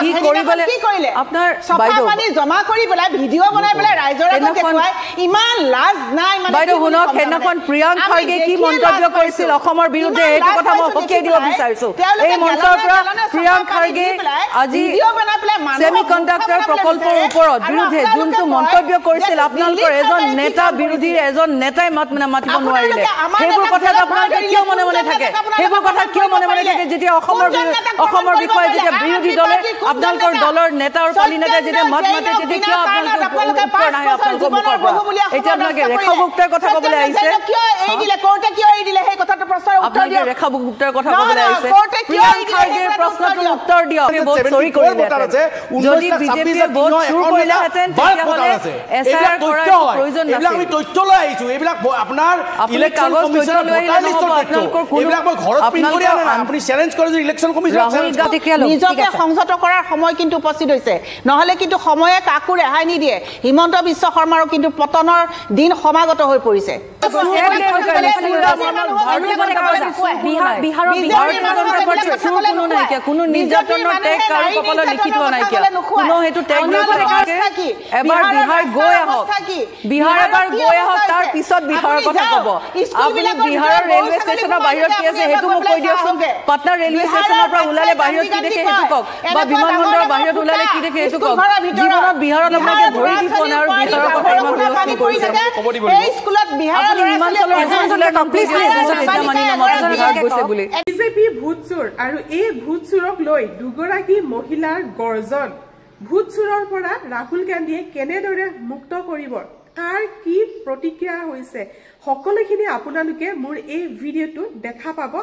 কি কৰিলে আপোনাৰ বাইদেউ পানী জমা কৰি পেলাই ভিডিঅ' বনাই পেলাই ৰাইজৰ আগত দেখুৱাই ইমান লাজ নাই মানে বাইদেউ শুনক সেইদিনাখন প্ৰিয়ংক খাৰ্গে কি মন্তব্য কৰিছিল অসমৰ বিৰুদ্ধে এইটো কথা মই সকীয়াই দিব বিচাৰিছো এই মঞ্চৰ পৰা প্ৰিয়ংক খাৰ্গে আজি সেমিকণ্ডাক্টৰ প্ৰকল্পৰ ওপৰত বিৰুদ্ধে যোনটো মন্তব্য কৰিছিল আপোনালোকৰ এজন নেতা বিৰোধীৰ এজন নেতাই মাতিব নোৱাৰিলে সেইবোৰ কথা আপোনালোকে কিয় মনে মনে থাকে সেইবোৰ কথা কিয় মনে মনে থাকে যেতিয়া অসমৰ বিষয়ে যেতিয়া বিৰোধী দলে আপোনালোকৰ দলৰ নেতা আৰু পালি নেতাই যেতিয়া মাত মাতে তেতিয়া কিয় আপোনালোকে উত্তৰ নাহে আপোনালোকৰ মুখৰ পৰা এতিয়া আপোনালোকে ৰেখা গুপ্তাৰ কথা ক'বলৈ আহিছে কিয় এই দিলে কোৰ্টে কিয় এই দিলে সেই কথাটো প্ৰশ্নৰ উত্তৰ দিয়ক আপোনালোকে ৰেখা গুপ্তাৰ কথা ক'বলৈ আহিছে প্ৰিয়ংক খাৰ্গেৰ প্ৰশ্নটোৰ উত্তৰ দিয়ক ভোট চুৰি কৰিলে যদি বিজেপিয়ে ভোট চুৰ কৰিলেহেঁতেন তেতিয়াহ'লে এছআইআৰ কৰাৰ প্ৰয়োজন নাছিল এইবিলাক আমি তথ্য লৈ আহিছো এইবিলাক আপোনাৰ ইলেকশ্যন কমিছনৰ ভোটাৰ লিষ্টৰ আপোনালোকৰ এইবিলাক মই ঘৰত প্ৰিণ্ট কৰি আনা আপুনি চ্যালেঞ্জ কৰে যে ইলেকশ্যন কমিছন নিজকে সংযত কৰাৰ সময় কিন্তু উপস্থিত হৈছে নহলে কিন্তু সময়ে কাকো ৰেহাই নিদিয়ে হিমন্ত বিশ্ব শৰ্মাৰো কিন্তু পতনৰ দিন সমাগত হৈ পৰিছে কোনো নিৰ্যাতনৰ টেগ কাৰো কপালত লিখি থোৱা নাইকিয়া কোনো সেইটো টেগ এবাৰ বিহাৰ গৈ আহক বিহাৰ এবাৰ গৈ আহক তাৰ পিছত বিহাৰৰ কথা ক'ব আপুনি বিহাৰৰ ৰেলৱে ষ্টেচনৰ বাহিৰত কি আছে সেইটো মোক কৈ দিয়কচোন পাটনা ৰেলৱে ষ্টেচনৰ পৰা ওলালে বাহিৰত কি দেখে সেইটো কওক বা বিমানবন্দৰৰ বাহিৰত ওলালে কি দেখে সেইটো কওক জীৱনত বিহাৰত আপোনালোকে ধৰি দিব নাই আৰু বিহাৰৰ কথা ইমান বিৰোধী কৰিছে এই স্কুলত বিহাৰ হিমাচলৰ এজন জিলাৰ কমপ্লিট এতিয়া মানি নমত বিহাৰ গৈছে বুলি বিজেপি ভোট চোৰ আৰু এই ভোট চোৰক লৈ দুগৰাকী মহিলাৰ গৰ্জন ভোট চোৰৰ পৰা ৰাহুল গান্ধীয়ে কেনেদৰে মুক্ত কৰিব তাৰ কি প্ৰতিক্ৰিয়া হৈছে সকলোখিনি আপোনালোকে মোৰ এই ভিডিঅ'টো দেখা পাব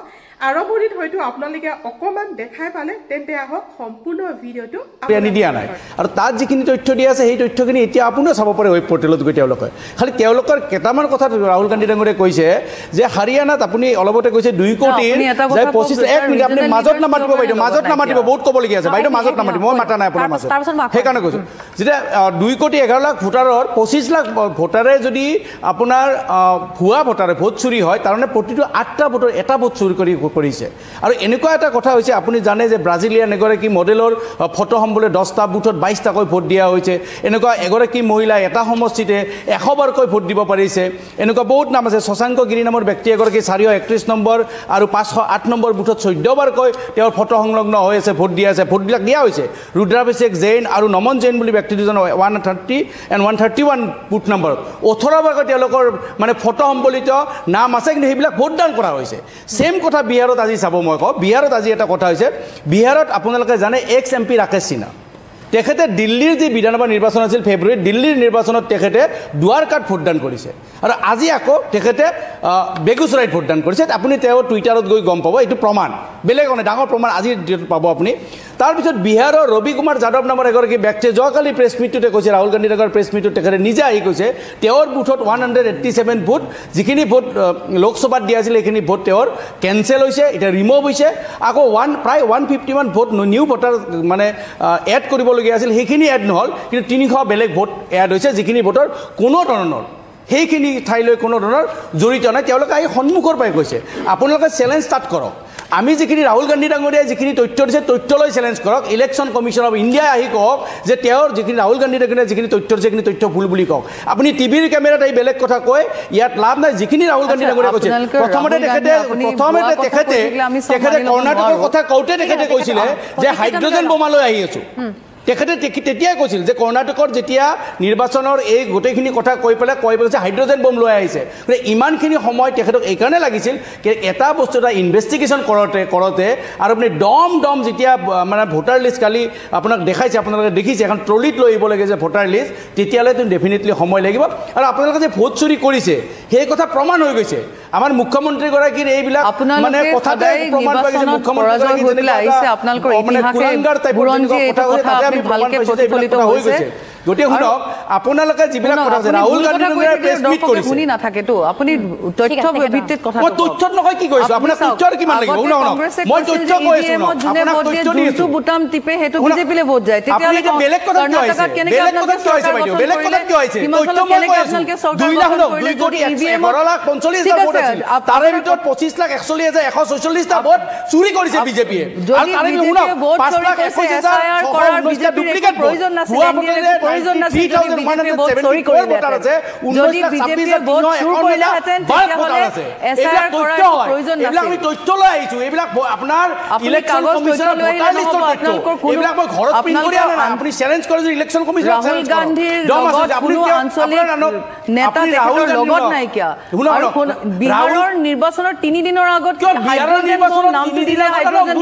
আৰম্ভণিত হয়তো আপোনালোকে অকমান দেখাই পালে তেন্তে আহক সম্পূৰ্ণ ভিডিঅ'টো দিয়া নাই আৰু তাত যিখিনি তথ্য দিয়া আছে সেই তথ্যখিনি এতিয়া আপুনিও চাব পাৰে ৱেব পৰ্টেলত গৈ তেওঁলোকে খালি তেওঁলোকৰ কেইটামান কথা ৰাহুল গান্ধী ডাঙৰীয়াই কৈছে যে হাৰিয়ানাত আপুনি অলপতে কৈছে 2 কোটি যে 25 1 মিনিট আপুনি মাজত নামাতিব বাইদেউ মাজত নামাতিব বহুত ক'বলগীয়া আছে বাইদেউ মাজত নামাতিব মই মাতা নাই আপোনাৰ মাজত সেইকাৰণে কৈছো যেতিয়া 2 কোটি 11 লাখ ভোটাৰৰ 25 লাখ ভোটাৰে যদি আপোনাৰ ভুৱা ভোটাৰে ভোট চুৰি হয় তাৰমানে প্ৰতিটো 8টা ভোটৰ এটা ভোট চুৰি কৰিছে আৰু এনেকুৱা এটা কথা হৈছে আপুনি জানে যে ব্ৰাজিলিয়ান এগৰাকী মডেলৰ ফটো সম্বলে 10টা বুথত 22টাকৈ ভোট দিয়া হৈছে এনেকুৱা এগৰাকী মহিলা এটা সমষ্টিতে 100 বাৰকৈ ভোট দিব পাৰিছে এনেকুৱা বহুত নাম আছে শশাংক গিৰি নামৰ ব্যক্তি এগৰাকী 431 নম্বৰ আৰু 508 নম্বৰ বুথত 14 বাৰকৈ তেওঁৰ ফটো সংলগ্ন হৈ আছে ভোট দিয়া আছে ভোটবিলাক দিয়া হৈছে ৰুদ্ৰাভিষেক জৈন আৰু নমন জৈন বুলি ব্যক্তি দুজন 130 and 131 বুথ নম্বৰত 18 বাৰকৈ তেওঁলোকৰ মানে ফটো সম্বলিত নাম আছে কিন্তু সেইবিলাক ভোটদান কৰা হৈছে সেম কথা বিহাৰত আজি চাব মই কওঁ বিহাৰত আজি এটা কথা হৈছে বিহাৰত আপোনালোকে জানে এক্স এমপি ৰাকেশ সিনহা তেখেতে দিল্লীৰ যি বিধানসভা নিৰ্বাচন আছিল ফেব্ৰুৱাৰীত দিল্লীৰ নিৰ্বাচনত তেখেতে দুৱাৰকাত ভোটদান কৰিছে আৰু আজি আকৌ তেখেতে বেগুচৰাইত ভোটদান কৰিছে আপুনি তেওঁ টুইটাৰত গৈ গম পাব এইটো প্ৰমাণ বেলেগ মানে ডাঙৰ প্ৰমাণ আজি পাব আপুনি তাৰপিছত বিহাৰৰ ৰবি কুমাৰ যাদৱ নামৰ এগৰাকী ব্যক্তিয়ে যোৱাকালি প্ৰেছ মিটটোতে কৈছে ৰাহুল গান্ধী ডাঙৰ প্ৰেছ মিটত তেখেতে নিজে আহি কৈছে তেওঁৰ বুথত 187 ভোট যিখিনি ভোট লোকসভাত দিয়া আছিল সেইখিনি ভোট তেওঁৰ কেনচেল হৈছে এতিয়া ৰিমুভ হৈছে আকৌ প্ৰায় 151 ভোট নিউ ভোটাৰ মানে এড কৰিবলগীয়া আছিল সেইখিনি এড নহ'ল কিন্তু 300 বেলেগ ভোট এড হৈছে যিখিনি ভোটৰ কোনো ধৰণৰ সেইখিনি ঠাইলৈ কোনো ধৰণৰ জড়িত নাই তেওঁলোকে আহি সন্মুখৰ পাই কৈছে আপোনালোকে চেলেঞ্জ ষ্টাৰ্ট কৰক আমি যিখিনি ৰাহুল গান্ধী ডাঙৰীয়াই যিখিনি তথ্য দিছে তথ্যলৈ চেলেঞ্জ কৰক ইলেকশ্যন কমিশ্যন অফ ইণ্ডিয়াই আহি কওক যে তেওঁৰ যিখিনি ৰাহুল গান্ধী ডাঙৰীয়াই যিখিনি তথ্য দিছে সেইখিনি তথ্য ভুল বুলি কওক আপুনি টিভিৰ কেমেৰাত এই বেলেগ কথা কয় ইয়াত লাভ নাই যিখিনি ৰাহুল গান্ধী ডাঙৰীয়াই কৈছে প্ৰথমতে তেখেতে কৰ্ণাটকৰ কথা কওঁতে তেখেতে কৈছিলে যে হাইড্ৰজেন বোমালৈ আহি আছো তেখেতে তেতিয়াই কৈছিল যে কৰ্ণাটকৰ যেতিয়া নিৰ্বাচনৰ এই গোটেইখিনি কথা কৈ পেলাই হাইড্ৰজেন বম লৈ আহিছে গতিকে ইমানখিনি সময় তেখেতক এইকাৰণে লাগিছিল এটা বস্তু এটা ইনভেষ্টিগেশ্যন কৰোঁতে আৰু আপুনি দম যেতিয়া মানে ভোটাৰ লিষ্ট কালি আপোনাক দেখাইছে আপোনালোকে দেখিছে এখন ট্ৰলিত লৈ আহিব লাগে যে ভোটাৰ লিষ্ট তেতিয়ালৈতো ডেফিনেটলি সময় লাগিব আৰু আপোনালোকে যে ভোট চুৰি কৰিছে সেই কথা প্ৰমাণ হৈ গৈছে আমাৰ মুখ্যমন্ত্ৰীগৰাকীৰ এইবিলাক মানে কথাতে প্ৰমাণ পাই গৈছে মুখ্যমন্ত্ৰীগৰাকী আপোনালোকৰ ইতিহাসে বুৰঞ্জী এইটো কথা ভালকে প্ৰতিফলিত হৈছে গতিকে শুনক আপোনালোকে যিবিলাক কথা আছে ৰাহুল গান্ধী প্ৰেছ মিট কৰিছে শুনি নাথাকেতো আপুনি তথ্য ভিত্তিত কথা মই তথ্যত নহয় কি কৈছো আপোনাক তথ্যৰ কিমান লাগিব শুনক মই তথ্য কৈছো আপোনাক তথ্য দিছো বুটাম টিপে হেতু বিজেপিলে ভোট যায় তেতিয়া বেলেগ কথা কিয় হৈছে বেলেগ কথা কিয় হৈছে তথ্য মই কৈছো 2 লাখ 2 কোটি 11 লাখ 45,000 ভোট আছিল তাৰে ভিতৰত 25 লাখ 41,146 টা ভোট চুৰি কৰিছে বিজেপিয়ে আৰু তাৰে ভিতৰত 5 লাখ 21,000 কৰাৰ বিজেপিৰ ডুপ্লিকেট প্ৰয়োজন নাছিল প্ৰয়োজন নাছিল বিজেপি ভোট চুৰি কৰিলে যদি বিজেপিয়ে ভোট চুৰি কৰিলে হেতেন তেতিয়াহলে এসআইআৰ কৰাৰ প্ৰয়োজন নাছিল এইবিলাক আমি তথ্য লৈ আহিছো এইবিলাক আপোনাৰ ইলেকশন কমিছনৰ ভোটাৰ লিষ্টৰ তথ্য এইবিলাক মই ঘৰত প্ৰিন্ট কৰি আনা না আপুনি চ্যালেঞ্জ কৰে যে ইলেকশন কমিছন ৰাহুল গান্ধীৰ লগত কোনো আঞ্চলিক নেতা তেখেতৰ লগত নাই কিয়া আৰু বিহাৰৰ নিৰ্বাচনৰ 3 দিনৰ আগত বিহাৰৰ নিৰ্বাচনৰ নাম দিলে হাইড্ৰোজেন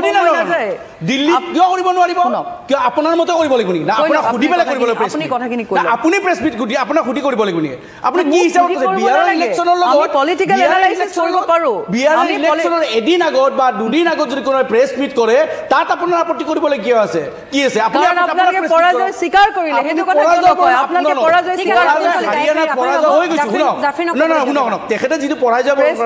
দিল্লী কিয় কৰিব নোৱাৰিব কিয় আপোনাৰ মতে কৰিব লাগিব নেকি না আপোনাক সুধি পেলাই কৰিব লাগিব আপুনি কথাখিনি কইলে আপুনি প্ৰেছ মিট গুটি আপোনাক সুধি কৰিব লাগিব নেকি আপুনি কি হিচাপত কৈছে বিহাৰৰ ইলেকশনৰ লগত আমি পলিটিক্যাল এনালাইসিস কৰিব পাৰো বিহাৰৰ ইলেকশনৰ এদিন আগত বা দুদিন আগত যদি কোনো প্ৰেছ মিট কৰে তাত আপোনাৰ আপত্তি কৰিবলৈ কি আছে কি আছে আপুনি আপোনাক পৰাজয় স্বীকাৰ কৰিলে হেতু কথা কিয় কয় আপোনাক পৰাজয় স্বীকাৰ কৰিলে হাৰিয়ানা পৰাজয় হৈ গৈছে শুনক তেখেতে যিটো পৰাজয় কৰিছে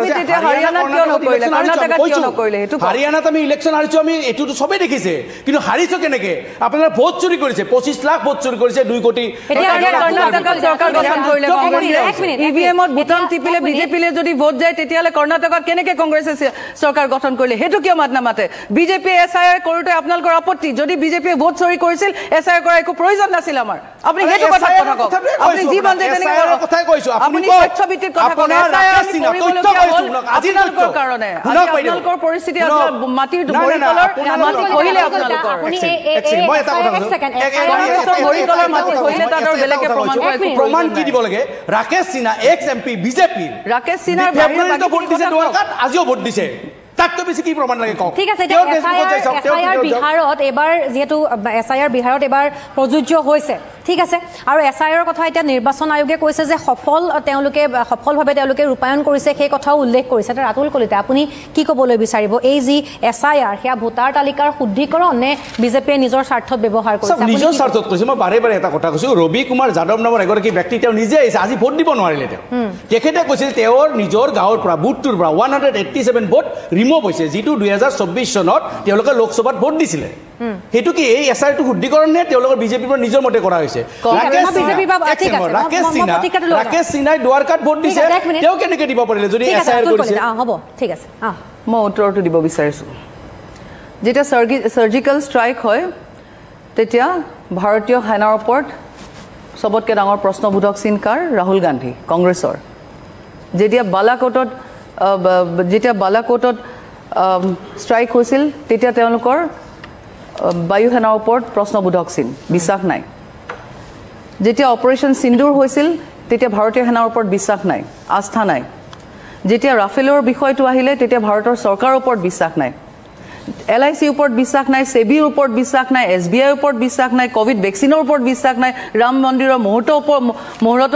হাৰিয়ানা কিয় নকৰিলে কৰ্ণাটক কিয় নকৰিলে হেতু হাৰিয়ানাত আমি ইলেকশন হাৰিছো আমি এটুটো সবে দেখিছে কিন্তু হাৰিছো কেনেকে আপোনাৰ ভোট চুৰি কৰিছে 25 লাখ ভোট চুৰি কৰিছে 2 কোটি এতিয়া কৰ্ণাটক চৰকাৰ গঠন কৰিলে কংগ্ৰেছে ইভিএমত বুটাম টিপিলে বিজেপিলে যদি ভোট যায় তেতিয়ালে কৰ্ণাটকত কেনেকে কংগ্ৰেছে চৰকাৰ গঠন কৰিলে হেতু কিয় মাত নামাতে বিজেপি এসআইআৰ কৰোতে আপোনালোকৰ আপত্তি যদি বিজেপিয়ে ভোট চুৰি কৰিছিল এসআইআৰ কৰা একো প্ৰয়োজন নাছিল আমাৰ আপুনি হেতু কথা কওক আপুনি জীবন যে তেনেকে কথা কৈছো আপুনি তথ্য ভিত্তিত কথা কওক এসআইআর আপোনালোকৰ কাৰণে আপোনালোকৰ পৰিস্থিতি মাটিৰ বৰিকলৰ মাটি কহিলে আপোনালোকৰ আপুনি মই এটা কথা বৰিকলৰ মাটি কহিলে তাতৰ বেলেগে প্ৰমাণ কি দিব লাগে Rakesh Sinha ex MP BJP Rakesh সিনহাৰ ফেব্ৰুৱাৰীতে ভোট দিছে দুৱাৰকাত আজিও ভোট দিছে তাতকৈ বেছি কি প্ৰমাণ লাগে কওক ঠিক আছে এসআইআৰ বিহাৰত এবাৰ যেহেতু এসআইআৰ বিহাৰত এবাৰ প্ৰযোজ্য হৈছে ঠিক আছে আৰু এসআইআৰ কথা এতিয়া নিৰ্বাচন আয়োগে কৈছে যে সফলভাৱে তেওঁলোকে ৰূপায়ণ কৰিছে সেই কথাও উল্লেখ কৰিছে এটা ৰাতুল কলিতা আপুনি কি ক'বলৈ বিচাৰিব এই যি এসআইআৰ সেয়া ভোটাৰ তালিকাৰ শুদ্ধিকৰণ নে বিজেপিয়ে নিজৰ স্বাৰ্থত ব্যৱহাৰ কৰিছে নিজৰ স্বাৰ্থত কৈছে মই বাৰে বাৰে এটা কথা কৈছো ৰবি কুমাৰ যাদৱ নামৰ এগৰাকী ব্যক্তি তেওঁ নিজে আহিছে আজি ভোট দিব নোৱাৰিলে তেখেতে কৈছে তেওঁৰ নিজৰ গাঁৱৰ পৰা বুথটোৰ পৰা 187 ভোট ৰিমুভ হৈছে যিটো 2024 চনত তেওঁলোকে লোকসভাত ভোট দিছিলে হেতু কি এই এসআইআরটো শুদ্ধিকৰণ নে তেওঁলোকৰ বিজেপিৰ পৰা নিজৰ মতে কৰা হৈছে ৰাকেশ সিনহাই দুৱাৰকাত ভোট দিছে তেওঁ কেনেকৈ দিব পাৰিলে যদি এসআইআৰ কৰিছে হ'ব ঠিক আছে মই উত্তৰটো দিব বিচাৰিছো যেতিয়া সাৰ্জিক্যাল ষ্ট্ৰাইক হয় তেতিয়া ভাৰতীয় সেনাৰ ওপৰত সবতকৈ ডাঙৰ প্ৰশ্নবোধক চিনকাৰ ৰাহুল গান্ধী কংগ্ৰেছৰ যেতিয়া বালাকোটত ষ্ট্ৰাইক হৈছিল তেতিয়া তেওঁলোকৰ বায়ু সেনাৰ ওপৰত প্ৰশ্নবোধক চিন বিশ্বাস নাই যেতিয়া অপাৰেশ্যন সিন্দুৰ হৈছিল তেতিয়া ভাৰতীয় সেনাৰ ওপৰত বিশ্বাস নাই আস্থা নাই যেতিয়া ৰাফেলৰ বিষয়টো আহিলে তেতিয়া ভাৰতৰ চৰকাৰৰ ওপৰত বিশ্বাস নাই LIC ওপৰত বিশ্বাস নাই সেবিৰ ওপৰত বিশ্বাস নাই SBI ওপৰত বিশ্বাস নাই কোভিড ভ্যাকচিনৰ ওপৰত বিশ্বাস নাই ৰাম মন্দিৰৰ মুহূৰ্তৰ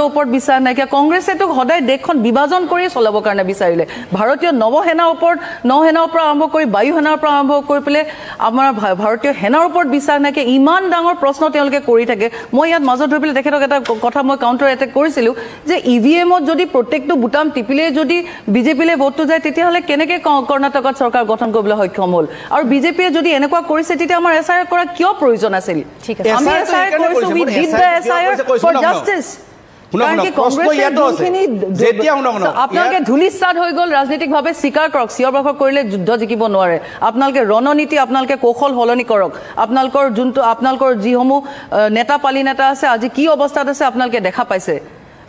ওপৰত বিশ্বাস নাই কি কংগ্ৰেছে তো সদায় দেশখন বিভাজন কৰি চলাব কাৰণে বিচাৰিলে ভাৰতীয় নৌসেনাৰ পৰা আৰম্ভ কৰি বায়ু সেনাৰ পৰা আৰম্ভ কৰি পেলে আমাৰ ভাৰতীয় সেনাৰ ওপৰত বিশ্বাস নাই কি ইমান ডাঙৰ প্ৰশ্ন তেওঁলোকে কৰি থাকে মই ইয়াত মাজত ধৰি পেলে তেখেতক এটা কথা মই কাউন্টাৰ এটেক কৰিছিলো যে ইভিএমত যদি প্ৰত্যেকটো বুটাম টিপিলে যদি বিজেপিলে ভোটটো যায় তেতিয়াহলে কেনেকৈ কৰ্ণাটকত চৰকাৰ গঠন কৰিবলৈ সক্ষম হ'ল আৰু বিজেপিয়ে যদি এনেকুৱা কৰিছে তেতিয়া আমাৰ এসআইআৰ কৰা কিয় প্ৰয়োজন আছিল ঠিক আছে আমি এসআইআৰ কৰিছো উই ডিড দ্য এসআইআৰ ফৰ জাস্টিস আপোনালোকে ধুলিচাত হৈ গ'ল ৰাজনীতিকভাৱে স্বীকাৰ কৰক চিঞৰ বাখৰ কৰিলে যুদ্ধ জিকিব নোৱাৰে আপোনালোকে ৰণনীতি আপোনালোকে কৌশল সলনি কৰক আপোনালোকৰ যিসমূহ নেতা পালি নেতা আছে আজি কি অৱস্থাত আছে আপোনালোকে দেখা পাইছে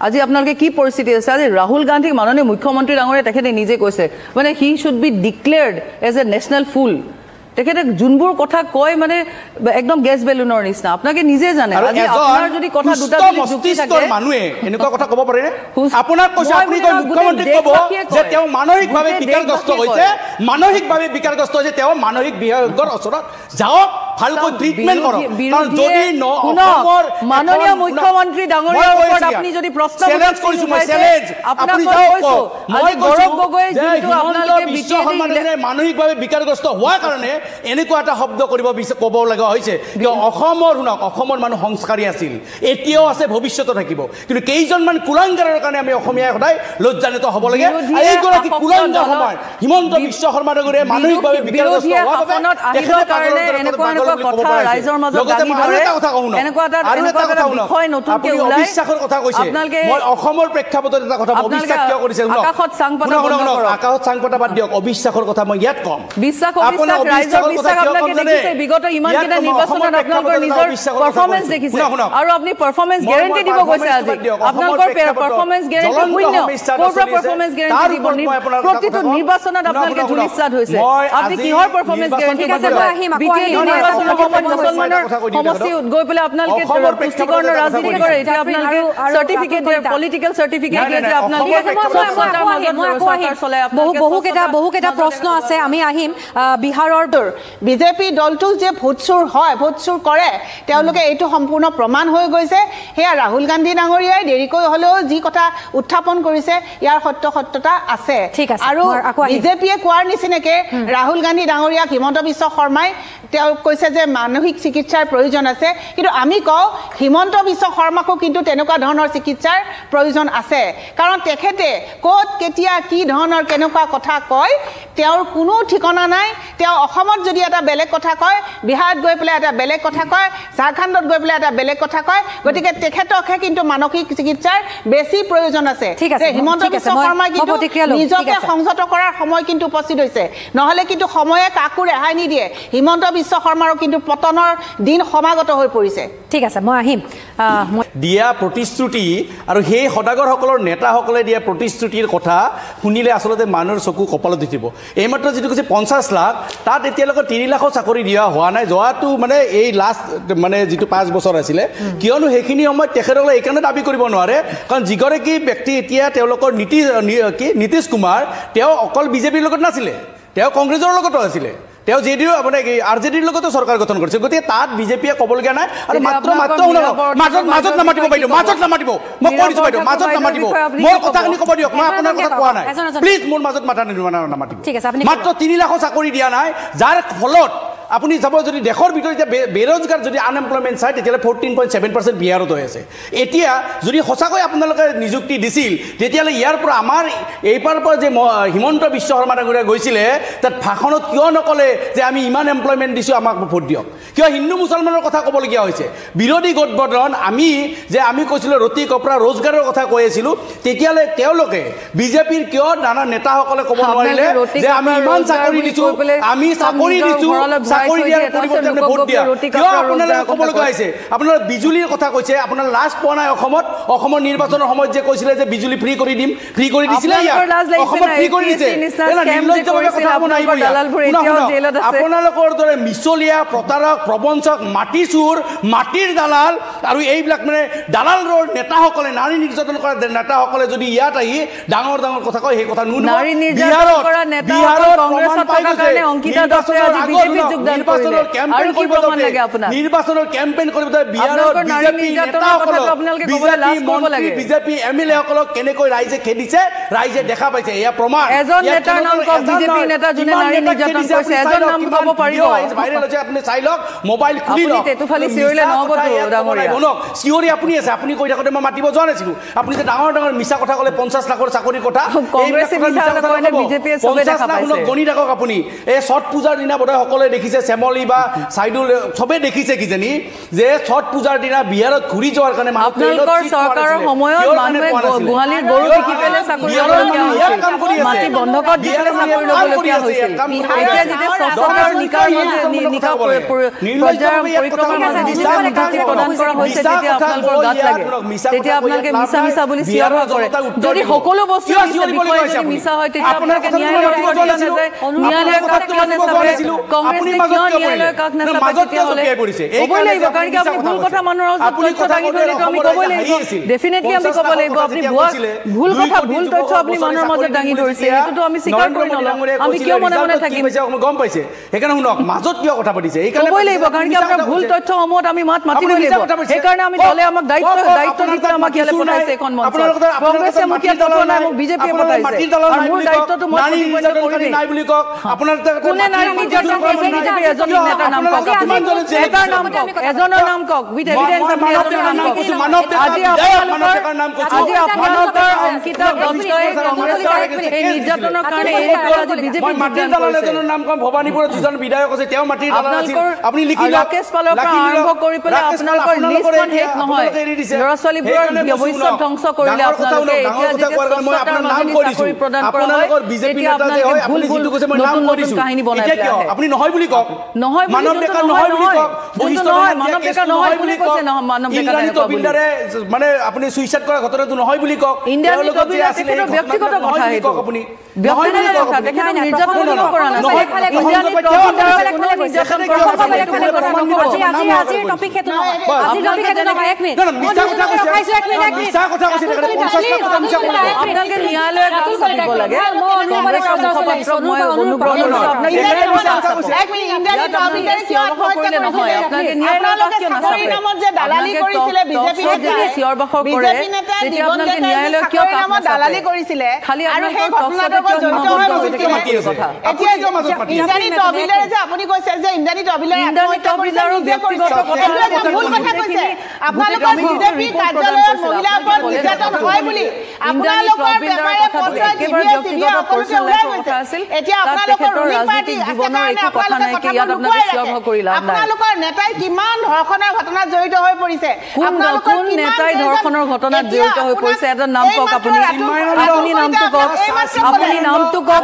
আজি আপোনালোকে কি পৰিস্থিতি আছে আজি ৰাহুল গান্ধী মাননীয় মুখ্যমন্ত্ৰী ডাঙৰীয়া তেখেতে নিজে কৈছে মানে he should be declared as a national fool তেখেতে যোনবোৰ কথা কয় মানে একদম গেছ বেলুনৰ নিচিনা আপোনালোকে নিজে জানে আজি আপোনাৰ যদি কথা দুটা যুক্তি থাকে মানুহে এনেকুৱা কথা ক'ব পাৰে আপোনাক কৈছে আপুনি মুখ্যমন্ত্ৰী ক'ব যে তেওঁ মানসিকভাৱে বিকাৰগ্ৰস্ত হৈছে তেওঁ মানসিক বিশেষজ্ঞৰ ওচৰত যাওক ভালকৈ ট্ৰিটমেণ্ট কৰক কাৰণ যদি মাননীয় মুখ্যমন্ত্ৰী ডাঙৰীয়াৰ ওপৰত আপুনি যদি প্ৰশ্ন চ্যালেঞ্জ কৰিছো মই চ্যালেঞ্জ আপুনি কৈছো মই গৌৰৱ গগৈ যিটো আপোনালোকে বিশ্ব সন্মানেৰে মানসিকভাৱে বিকাৰগ্ৰস্ত হোৱাৰ কাৰণে এনেকুৱা এটা শব্দ ক'ব লগা হৈছে যে অসমৰ শুনক অসমৰ মানুহ সংস্কাৰী আছিল এতিয়াও আছে ভৱিষ্যতে থাকিব কিন্তু কেইজনমান কুলাংগাৰৰ কাৰণে আমি অসমীয়া সদায় লজ্জান্বিত হ'ব লাগে এইগৰাকী কুলাংগাৰ সময় হিমন্ত বিশ্ব শৰ্মা ডাঙৰীয়াই মানসিকভাৱে বিকাৰগ্ৰস্ত হোৱাৰ কাৰণে এনেকুৱা কথা ৰাইজৰ মাজত দাঙি ধৰে এনেকুৱা এটা বিষয় নতুনকৈ ওলাই অবিশ্বাসৰ কথা কৈছে মই অসমৰ প্ৰেক্ষাপটত এটা কথা অবিশ্বাস কিয় কৰিছে আকাশত চাংপাতা আকাশত চাংপাতা বাদ দিয়ক অবিশ্বাসৰ কথা মই ইয়াত কম বিশ্বাস ৰাইজৰ বিশ্বাস আপোনালোকে দেখিছে বিগত ইমানকেইটা নিৰ্বাচনত আপোনালোকৰ নিজৰ পাৰফৰ্মেন্স দেখিছে আৰু আপুনি পাৰফৰ্মেন্স গ্যাৰান্টি দিব গৈছে আজি আপোনালোকৰ পাৰফৰ্মেন্স গ্যাৰান্টি শূন্য ক'ৰ পাৰফৰ্মেন্স গ্যাৰান্টি দিব প্ৰতিটো নিৰ্বাচনত আপোনালোকে ধুলিসাদ হৈছে আপুনি কিহৰ পাৰফৰ্মেন্স গ্যাৰান্টি আছে মুছলমানৰ সমষ্টিত গৈ পেলাই আপোনালোকে পুষ্টিকৰণৰ ৰাজনীতি কৰে এতিয়া আপোনালোকে সাৰ্টিফিকেট পলিটিকেল সাৰ্টিফিকেট দিয়ে যে আপোনালোকে বহুকেইটা প্ৰশ্ন আছে আমি আহিম বিহাৰৰ বিজেপি দলটো যে ভোট চুৰ হয় ভোট চুৰ কৰে তেওঁলোকে এইটো সম্পূৰ্ণ প্ৰমাণ হৈ গৈছে সেয়া ৰাহুল গান্ধী ডাঙৰীয়াই দেৰিকৈ হ'লেও যি কথা উত্থাপন কৰিছে ইয়াৰ সত্যতা আছে আৰু বিজেপিয়ে কোৱাৰ নিচিনাকে ৰাহুল গান্ধী ডাঙৰীয়াক হিমন্ত বিশ্ব শৰ্মাই তেওঁ কৈছে যে মানসিক চিকিৎসাৰ প্ৰয়োজন আছে কিন্তু আমি কওঁ হিমন্ত বিশ্ব শৰ্মাকো কিন্তু তেনেকুৱা ধৰণৰ চিকিৎসাৰ প্ৰয়োজন আছে কাৰণ তেখেতে ক'ত কেতিয়া কি ধৰণৰ কেনেকুৱা কথা কয় তেওঁৰ কোনো ঠিকনা নাই তেওঁ অসমত যদি এটা বেলেগ কথা কয় বিহাৰত গৈ পেলাই এটা বেলেগ কথা কয় ঝাৰখণ্ডত গৈ পেলাই এটা বেলেগ কথা কয় গতিকে তেখেতকহে কিন্তু মানসিক চিকিৎসাৰ বেছি প্ৰয়োজন আছে হিমন্ত বিশ্ব শৰ্মাই কিন্তু নিজকে সংযত কৰাৰ সময় কিন্তু উপস্থিত হৈছে নহ'লে কিন্তু সময়ে কাকো ৰেহাই নিদিয়ে হিমন্ত বিশ্ব শৰ্মাৰো কিন্তু পতনৰ দিন সমাগত হৈ পৰিছে ঠিক আছে মই আহিম দিয়া প্ৰতিশ্ৰুতি আৰু সেই সদাগৰসকলৰ নেতাসকলে দিয়া প্ৰতিশ্ৰুতিৰ কথা শুনিলে আচলতে মানুহৰ চকু কপালত উঠিব এইমাত্ৰ যিটো কৈছে 50 লাখ তাত এতিয়ালৈকে 3 লাখৰ চাকৰি দিয়া হোৱা নাই যোৱাটো মানে এই লাষ্ট মানে যিটো 5 বছৰ আছিলে কিয়নো সেইখিনি সময়ত তেখেতসকলে এইকাৰণে দাবী কৰিব নোৱাৰে কাৰণ যিগৰাকী ব্যক্তি এতিয়া তেওঁলোকৰ নীতিশ কুমাৰ তেওঁ অকল বিজেপিৰ লগত নাছিলে তেওঁ কংগ্ৰেছৰ লগতো আছিলে তেওঁ জেডিও মানে আৰজেডিৰ লগতো চৰকাৰ গঠন কৰিছে গতিকে তাত বিজেপিয়ে ক'বলগীয়া নাই আৰু মাত্ৰ মাজত নামাতিব বাইদেউ মাজত নামাতিব মই কৈ দিছোঁ বাইদেউ মাজত নামাতিব মোৰ কথাখিনি ক'ব দিয়ক মই আপোনাৰ কথা কোৱা নাই প্লিজ মোৰ মাজত নামাতিব মাত্ৰ 3 লাখৰ চাকৰি দিয়া নাই যাৰ ফলত আপুনি যাব যদি দেশৰ ভিতৰত এতিয়া বেৰোজগাৰ যদি আনএমপ্লয়মেণ্ট চাই তেতিয়াহ'লে 14.7% বিহাৰত হৈ আছে এতিয়া যদি সঁচাকৈ আপোনালোকে নিযুক্তি দিছিল তেতিয়াহ'লে ইয়াৰ পৰা আমাৰ এইপাৰ পৰা যে হিমন্ত বিশ্ব শৰ্মা ডাঙৰীয়া গৈছিলে তাত ভাষণত কিয় নক'লে যে আমি ইমান এমপ্লয়মেণ্ট দিছোঁ আমাক ভোট দিয়ক কিয় হিন্দু মুছলমানৰ কথা ক'বলগীয়া হৈছে বিৰোধী গঠবন্ধন আমি কৈছিলোঁ ৰুটি কপৰা ৰোজগাৰৰ কথা কৈ আছিলোঁ তেতিয়াহ'লে তেওঁলোকে বিজেপিৰ কিয় নানা নেতাসকলে ক'ব নোৱাৰিলে যে আমি ইমান চাকৰি দিছোঁ আমি চাকৰি দিছোঁ চাকৰি দিয়াৰ পৰিৱৰ্তে আপুনি ভোট দিয়া কিয় আপোনালোকে ক'ব লগা হৈছে আপোনালোকে বিজুলীৰ কথা কৈছে আপোনাৰ লাজ পোৱা নাই অসমৰ নিৰ্বাচনৰ সময়ত যে কৈছিলে যে বিজুলী ফ্ৰী কৰি দিম ফ্ৰী কৰি দিছিলে অসমত ফ্ৰী কৰি দিছে আপোনালোকৰ দৰে মিছলীয়া প্ৰতাৰক প্ৰবঞ্চক মাটি চোৰ মাটিৰ দালাল আৰু এইবিলাক মানে দালালৰ নেতাসকলে নাৰী নিৰ্যাতন কৰা নেতাসকলে যদি ইয়াত আহি ডাঙৰ কথা কয় সেই কথা নিৰ্বাচনৰ কেম্পেইন কৰিব বিহাৰত বিজেপি এমএলএ সকলক কেনেকৈ ৰাইজে খেদিছে ৰাইজে দেখা পাইছে এয়া প্ৰমাণ আপুনি চাই লওক মোবাইল খুলি চিঞৰি আপুনি আছে আপুনি কৈ থাকোঁতে মই মাতিব যোৱা নাছিলো আপুনি যে ডাঙৰ মিছা কথা ক'লে 50 লাখৰ চাকৰিৰ কথা 50 লাখ গণি থাকক আপুনি এই ছট পূজাৰ দিনা বোধহয় সকলোৱে দেখিছে শ্যামলী বা চাইদুল চবে দেখিছে কিজানি যে ছট পূজাৰ দিনা বিহাৰত ঘূৰি যোৱাৰ কাৰণে আপোনালোকৰ চৰকাৰৰ সময়ত মানুহে গুৱাহাটীৰ গৰু দেখি পেলাই চাকৰি ল'বলগীয়া হৈছিল মাটি বন্ধকত দি পেলাই চাকৰি ল'বলগীয়া হৈছিল এতিয়া যেতিয়া স্বচ্ছতাৰ নিকা পৰ্যায়ৰ পৰিক্ৰমাৰ মাজতে প্ৰদান কৰা হৈছে তেতিয়া আপোনালোকৰ গাত লাগে তেতিয়া আপোনালোকে মিছা বুলি চিঞৰ কৰে যদি সকলো বস্তু মিছা হয় তেতিয়া আপোনালোকে ন্যায়ালয়ৰ কংগ্ৰেছে মাজত কিয় পৰিলে মাজত কিয় জপিয়াই পৰিছে এই কাৰণে কাৰণ কি আপুনি ভুল কথা মানুহৰ আপুনি কথা ধৰিলে আমি ক'ব লাগিব ডেফিনেটলি আমি ক'ব লাগিব আপুনি ভুল কথা ভুল তথ্য আপুনি মানুহৰ মাজত দাঙি ধৰিছে এটোতো আমি স্বীকাৰ কৰি নলওঁ আমি কিয় মনে মনে থাকিম গম পাইছে সেইকাৰণে শুনক মাজত কিয় কথা পাতিছে এই কাৰণে ক'ব লাগিব কাৰণ কি আপোনাৰ ভুল তথ্যসমূহত আমি মাত মাতিব লাগিব সেইকাৰণে আমি দলে আমাক দায়িত্ব দিতে আমাক ইয়ালে পঠাইছে এখন মঞ্চ কংগ্ৰেছে মোক ইয়াত পঠোৱা নাই মোক বিজেপিয়ে পঠাইছে আৰু মোৰ দায়িত্বটো মই প্ৰতিপন্ন নাই বুলি কওক আপোনাৰ কোনে নাই নিৰ্যাতন কৰিছে বিজেপিৰ এজন নেতাৰ নাম কওক নেতাৰ নাম কওক এজনৰ নাম কওক উইথ এভিডেন্স আমি এজনৰ নাম কওক আজি আপোনালোকৰ অংকিত দত্তই কংগ্ৰেছৰ এই নিৰ্যাতনৰ কাৰণে আজি বিজেপি মাটিৰ দালাল এজনৰ নাম কম ভবানীপুৰৰ যিজন বিধায়ক আছে তেওঁ মাটিৰ দালাল আছিল আপুনি লিখি ৰাকেশ পালৰ পৰা আৰম্ভ কৰি পেলাই আপোনালোকৰ লিষ্টখন শেষ নহয় ল'ৰা ছোৱালীবোৰৰ ভৱিষ্যত ধ্বংস কৰিলে আপোনালোকে এতিয়া যেতিয়া মই আপোনাৰ নাম কৰিছো আপোনালোকৰ বিজেপি নেতা যে হয় আপুনি যিটো কৈছে মই নাম কৰিছো কাহিনী বনাই পেলাই আপুনি নহয় বুলি কওক নহয় মানৱ ডেকা নহয় বুলি কওক বহিষ্ঠ মানৱ ডেকা নহয় বুলি কৈছে মানৱ ডেকা বিল্ডাৰে মানে আপুনি সুইচাইড কৰা ঘটনাটো নহয় বুলি কওক ইণ্ডিয়ান কবিলা আছিল ব্যক্তিগত কথা হেতু আপুনি ব্যক্তিগত কথা দেখেন নিৰ্যাতন কৰা নাই ইণ্ডিয়ান নিৰ্যাতন কৰা আজি টপিক হেতু নহয় আজি টপিক হেতু নহয় এক মিনিট মিছা কথা কৈছে আপোনালোকে ন্যায়ালয়ৰ কাষ চাপিব লাগে কংগ্ৰেছৰ মুখপাত্ৰ মই অনুগ্ৰহ কৰিছো আপোনালোকে এক মিনিট ইণ্ডিয়ান টপিকেৰে কিয় কৰিলে নহয় আপোনালোকে ন্যায়ালয়ৰ কাষ কিয় নাচাপে নামত যে দালালি কৰিছিলে বিজেপি নেতাই চিঞৰ-বাখৰ কৰে তেতিয়া আপোনালোকে ন্যায়ালয়ৰ কিয় কাষ নাচাপে দালালি কৰিছিলে খালি আৰু সেই ঘটনাটোৰ লগত জড়িত হৈ কথা এতিয়া ইন্দ্ৰাণী টবিলাৰে যে আপুনি কৈছে যে ইন্দ্ৰাণী টবিলাৰে টবিলাৰো ব্যক্তিগত কথা ভুল কথা কৈছে আপোনালোকৰ বিজেপি কাৰ্যালয়ৰ মহিলাৰ ওপৰত নিৰ্যাতন হয় বুলি আপোনালোকৰ পেপাৰে পত্ৰই টিভিয়ে কথা আছিল এতিয়া আপোনালোকৰ ৰাজনীতিক জীৱনৰ একো কথা নাই কি ইয়াত আপোনালোকে চিঞৰ কৰিলা আপোনালোকৰ নেতাই কিমান ধৰ্ষণৰ ঘটনাত জড়িত হৈ পৰিছে আপোনালোকৰ নেতাই ধৰ্ষণৰ ঘটনাত জড়িত হৈ পৰিছে এটা নাম কওক আপুনি নামটো কওক আপুনি নামটো কওক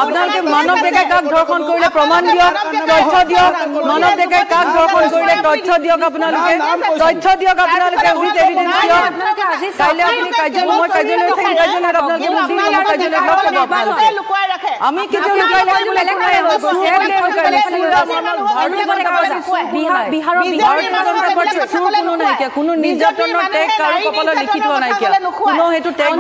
আপোনালোকে মানৱ ডেকাই কাক ধৰ্ষণ কৰিলে প্ৰমাণ দিয়ক তথ্য দিয়ক মানৱ ডেকাই কাক ধৰ্ষণ কৰিলে তথ্য দিয়ক আপোনালোকে উইথ এভিডেন্স দিয়ক কাইলৈ আপুনি মই কাৰ্যালয়ত থাকিম কাৰ্যালয়ত আপোনালোকে আমি কেতিয়াও লুকাই কোনো নিৰ্যাতনৰ টেগ কাৰো কপালত লিখি থোৱা নাইকিয়া কোনো সেইটো টেগ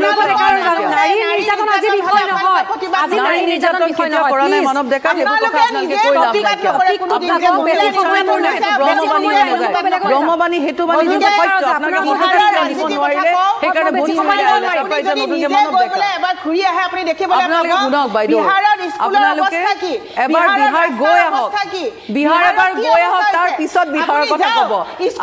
নাৰী নিৰ্যাতন কেতিয়াও কৰা নাই মানৱ ডেকা সেইবোৰ কথা আপোনালোকে কৈ লাভ নাইকিয়া ব্ৰহ্মবাণী সেইটো বাণী যিটো সত্য আপোনালোকে লিখিব নোৱাৰিলে সেইকাৰণে বহুত সময় এবাৰ ঘূৰি আহে আপুনি দেখিবলৈ আপোনালোকে শুনক বাইদেউ আপোনালোকে এবাৰ বিহাৰ গৈ আহক বিহাৰ এবাৰ গৈ আহক তাৰ পিছত বিহাৰৰ কথা ক'ব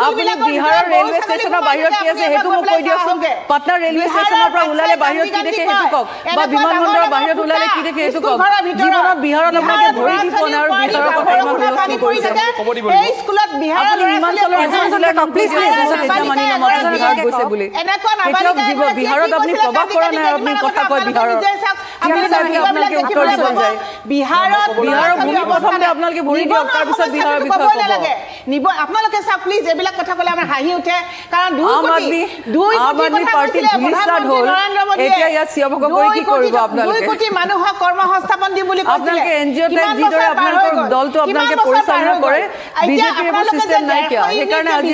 আপুনি বিহাৰৰ ৰেলৱে ষ্টেচনৰ বাহিৰত কি আছে সেইটো মোক কৈ দিয়কচোন পাটনাৰ ৰেলৱে ষ্টেচনৰ পৰা ওলালে বাহিৰত কি দেখে সেইটো কওক বা বিমানবন্দৰৰ বাহিৰত ওলালে কি দেখে সেইটো কওক জীৱনত বিহাৰত আপোনালোকে ভৰি দিব নাই আৰু বিহাৰৰ কথা ইমান হুলস্থুল কৰিছে এই স্কুলত বিহাৰৰ নিৰ্মাঞ্চলৰ এজনলৈ কমপ্লিট তেতিয়া মানি নামত বিহাৰত গৈছে বুলি কেতিয়াও বিহাৰত আপুনি প্ৰবাস কৰা নাই আপুনি কথা কয় বিহাৰৰ আপোনালোকে উত্তৰ দিব যায় বিহাৰৰ ভূমি প্ৰথমতে আপোনালোকে ভৰি দিয়ক তাৰপিছত বিহাৰৰ বিষয়ে ক'ব আপোনালোকে চাওক প্লিজ এইবিলাক কথা ক'লে আমাৰ হাঁহি উঠে কাৰণ আম আদমি পাৰ্টি ভূমিষ্ঠাত হ'ল এতিয়া ইয়াত চিঞৰ-বাখৰ কৰি কি কৰিব আপোনালোকে 2 কোটি মানুহক কৰ্মসংস্থাপন দিম বুলি আপোনালোকে এনজিঅ' টাইপ যিদৰে আপোনালোকৰ দলটো আপোনালোকে পৰিচালনা কৰে বিজেপিৰ এইবোৰ চিষ্টেম নাইকিয়া সেইকাৰণে আজি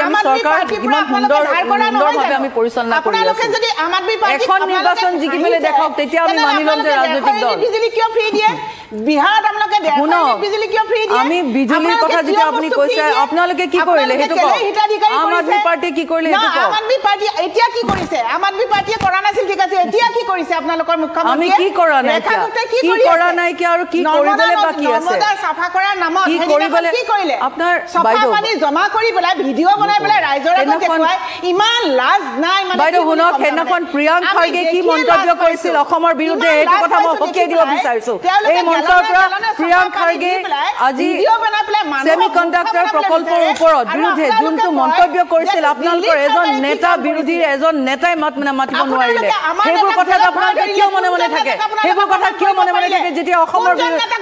আমি চৰকাৰ ইমান সুন্দৰভাৱে আমি পৰিচালনা কৰি আছো এখন নিৰ্বাচন জিকি পেলাই দেখাওক তেতিয়া আমি মানি ল'ম যে ৰাজনৈতিক দল বিজুলী কিয় ফ্ৰী দিয়ে বিহাৰত আপোনালোকে বিজুলী কিয় ফ্ৰী দিয়ে আমি বিজুলীৰ কথা যেতিয়া আপুনি কৈছে আপোনালোকে কি কৰিলে সেইটো কওক আম আদমি পাৰ্টি কি কৰিলে সেইটো কওক আম আদমি পাৰ্টি এতিয়া কি কৰিছে আম আদমি পাৰ্টিয়ে কৰা নাছিল ঠিক আছে এতিয়া কি কৰিছে আপোনালোকৰ মুখ্যমন্ত্ৰীয়ে আমি কি কৰা নাই কি কৰা নাই কি আৰু কি কৰিবলৈ বাকি আছে নৰ্মদা চাফা কৰাৰ নামত কি কৰিবলৈ কি কৰিলে আপোনাৰ বাইদেউ পানী জমা কৰি পেলাই ভিডিঅ' বনাই পেলাই ৰাইজৰ আগত দেখুৱাই ইমান লাজ নাই মানে বাইদেউ শুনক সেইদিনাখন প্ৰিয়াংক খাৰ্গে কি মন্তব্য কৰিছিল অসমৰ বিৰুদ্ধে সেইটো কথা মই সকীয়াই দিব বিচাৰিছো এই মঞ্চৰ পৰা প্ৰিয়াংক খাৰ্গে আজি সেমিকণ্ডাক্টৰ প্ৰকল্পৰ ওপৰত বিৰুদ্ধে যোনটো মন্তব্য কৰিছিল আপোনালোকৰ এজন নেতা বিৰোধীৰ এজন নেতাই মাতিব নোৱাৰিলে সেইবোৰ কথাত আপোনালোকে কিয় মনে মনে থাকে সেইবোৰ কথা কিয় মনে মনে থাকে যেতিয়া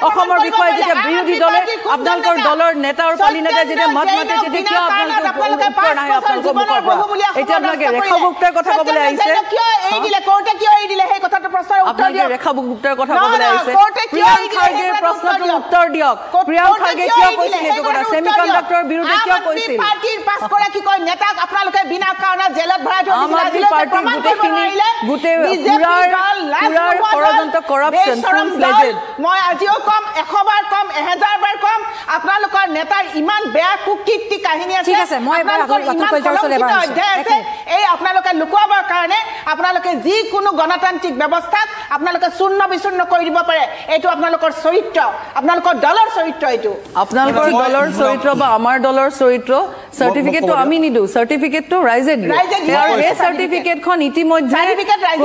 অসমৰ বিষয়ে যেতিয়া বিৰোধী দলে আপোনালোকৰ দলৰ নেতা আৰু পালি নেতাই যেতিয়া মাত মাতে তেতিয়া কিয় আপোনালোকে উত্তৰ নাহে আপোনালোকৰ মুখৰ পৰা এতিয়া আপোনালোকে ৰেখা গুপ্তাৰ কথা ক'বলৈ আহিছে কিয় এই দিলে কোৰ্টে কিয় এই দিলে সেই কথাটো প্ৰশ্নৰ উত্তৰ দিয়ক ৰেখা গুপ্তাৰ কথা ক'বলৈ আহিছে প্ৰিয়াংক খাৰ্গেৰ প্ৰশ্নটোৰ উত্তৰ দিয়ক প্ৰিয়াংক খাৰ্গে কিয় কৈছিল এইটো কথা সেমিকণ্ডাক্টৰৰ বিৰুদ্ধে কিয় কৈছিল পাৰ্টিৰ 5 গৰাকী কয় নেতাক আপোনালোকে বিনা কাৰণত জেলত ভৰাই থৈ দিছিল আজিলৈ প্ৰমাণ কৰিব নোৱাৰিলে গোটেই পুৰাৰ ষড়যন্ত্ৰ কৰাপচন ফুল ফ্লেজেড মই আজিও কম 100 বাৰ কম 1000 বাৰ কম আপোনালোকৰ নেতাৰ ইমান বেয়া কুকীৰ্তি কাহিনী আছে ঠিক আছে মই এবাৰ ৰাতুল কলজাৰ ওচৰলৈ এবাৰ আছে এই আপোনালোকে লুকুৱাবৰ কাৰণে আপোনালোকে যি কোনো গণতান্ত্ৰিক ব্যৱস্থাক আপোনালোকে শূন্য বিচূন্য কৰি দিব পাৰে এইটো আপোনালোকৰ চৰিত্ৰ আপোনালোকৰ দলৰ চৰিত্ৰ এইটো আপোনালোকৰ দলৰ চৰিত্ৰ বা আমাৰ দলৰ চৰিত্ৰ সাৰ্টিফিকেটটো আমি নিদু সাৰ্টিফিকেটটো ৰাইজে দিয়ে আৰু এই সাৰ্টিফিকেটখন ইতিমধ্যে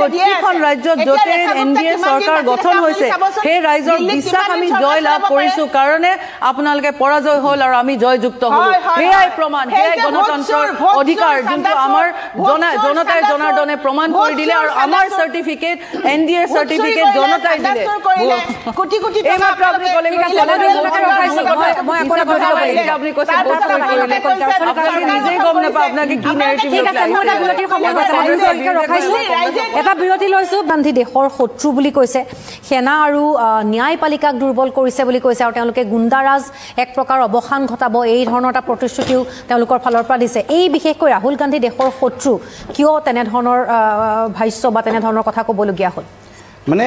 প্ৰতিখন ৰাজ্যত যতে এনডিএ চৰকাৰ গঠন হৈছে সেই ৰাইজৰ বিশ্বাস আমি জয় লাভ কৰিছো কাৰণে আপোনালোকে পৰাজয় হ'ল আৰু আমি জয়যুক্ত হলো এয়াই প্ৰমাণ এয়াই গণতন্ত্ৰৰ অধিকাৰ যোনটো আমাৰ জনতাই জনাৰ্দনে প্ৰমাণ কৰি দিলে আৰু আমাৰ সাৰ্টিফিকেট এনডিএৰ সাৰ্টিফিকেট জনতাই দিলে কোটি কোটি এই মাত্ৰ আপুনি ক'লে মই আপুনি কৈছে আপুনি নিজেই গম নাপায় আপোনাকে কি নেৰেটিভ ঠিক আছে মই বিৰতিৰ সময় ৰখাইছো এটা বিৰতি লৈছো গান্ধী দেশৰ শত্ৰু বুলি কৈছে সেনা আৰু ন্যায়পালিকাক দুৰ্বল কৰিছে বুলি কৈছে আৰু তেওঁলোকে গুণ্ডাৰাজ এক প্ৰকাৰ অৱসান ঘটাব এই ধৰণৰ এটা প্ৰতিশ্ৰুতিও তেওঁলোকৰ ফালৰ পৰা দিছে এই বিশেষকৈ ৰাহুল গান্ধী দেশৰ শত্ৰু কিয় তেনেধৰণৰ ভাষ্য বা তেনেধৰণৰ কথা ক'বলগীয়া হ'ল মানে